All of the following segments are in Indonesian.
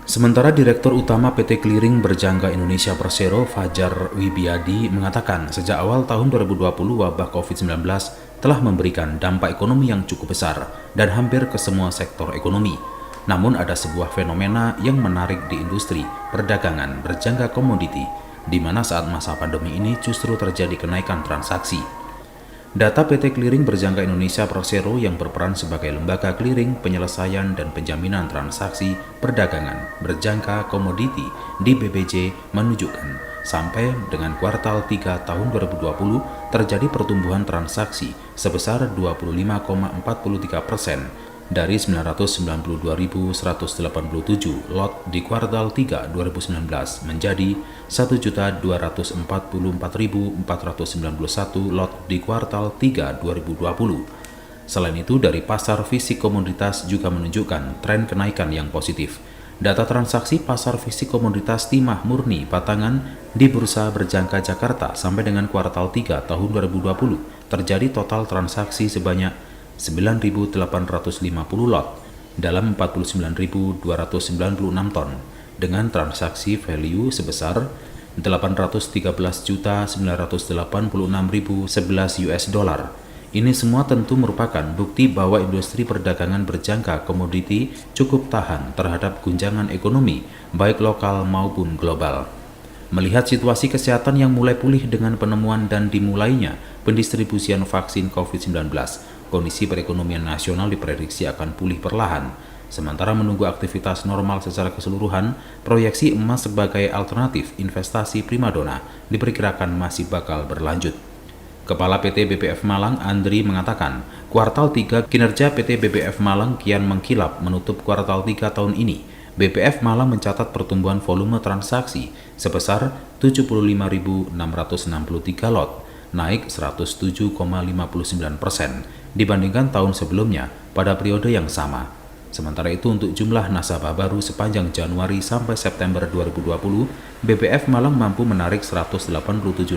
Sementara Direktur Utama PT Clearing Berjangka Indonesia Persero, Fajar Wibiadi, mengatakan sejak awal tahun 2020 wabah COVID-19 telah memberikan dampak ekonomi yang cukup besar dan hampir ke semua sektor ekonomi. Namun ada sebuah fenomena yang menarik di industri perdagangan berjangka komoditi, di mana saat masa pandemi ini justru terjadi kenaikan transaksi. Data PT Clearing Berjangka Indonesia Persero yang berperan sebagai lembaga clearing, penyelesaian, dan penjaminan transaksi perdagangan berjangka komoditi di BBJ menunjukkan sampai dengan kuartal 3 tahun 2020 terjadi pertumbuhan transaksi sebesar 25,43% dari 992.187 lot di kuartal 3 2019 menjadi 1.244.491 lot di kuartal 3 2020. Selain itu, dari pasar fisik komoditas juga menunjukkan tren kenaikan yang positif. Data transaksi pasar fisik komoditas timah murni batangan di Bursa Berjangka Jakarta sampai dengan kuartal 3 tahun 2020 terjadi total transaksi sebanyak 9.850 lot dalam 49.296 ton dengan transaksi value sebesar 813.986.011 US dollar. Ini semua tentu merupakan bukti bahwa industri perdagangan berjangka komoditi cukup tahan terhadap guncangan ekonomi baik lokal maupun global. Melihat situasi kesehatan yang mulai pulih dengan penemuan dan dimulainya pendistribusian vaksin COVID-19, kondisi perekonomian nasional diprediksi akan pulih perlahan. Sementara menunggu aktivitas normal secara keseluruhan, proyeksi emas sebagai alternatif investasi primadona diperkirakan masih bakal berlanjut. Kepala PT BPF Malang, Andri, mengatakan, kuartal 3 kinerja PT BPF Malang kian mengkilap menutup kuartal 3 tahun ini. BPF Malang mencatat pertumbuhan volume transaksi sebesar 75.663 lot, naik 107,59% dibandingkan tahun sebelumnya pada periode yang sama. Sementara itu untuk jumlah nasabah baru sepanjang Januari sampai September 2020, BPF Malang mampu menarik 187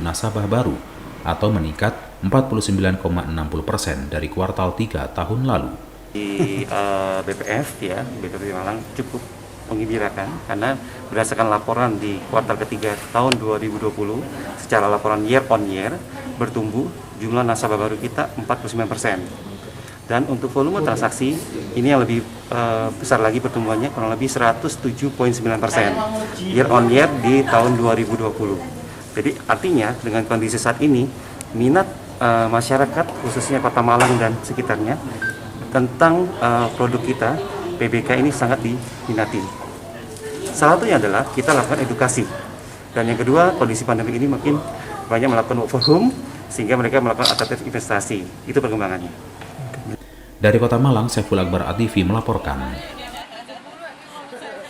nasabah baru atau meningkat 49,60% dari kuartal 3 tahun lalu. Di BPF Malang cukup menggembirakan karena berdasarkan laporan di kuartal ketiga tahun 2020 secara laporan year on year bertumbuh jumlah nasabah baru kita 49%. Dan untuk volume transaksi ini yang lebih besar lagi pertumbuhannya kurang lebih 107,9% year on year di tahun 2020. Jadi artinya dengan kondisi saat ini minat masyarakat khususnya Kota Malang dan sekitarnya tentang produk kita PBK ini sangat diminati. Salah satunya adalah kita lakukan edukasi. Dan yang kedua, kondisi pandemi ini makin banyak melakukan work from home sehingga mereka melakukan alternatif investasi. Itu perkembangannya. Dari Kota Malang, Saiful Akbar ATV melaporkan.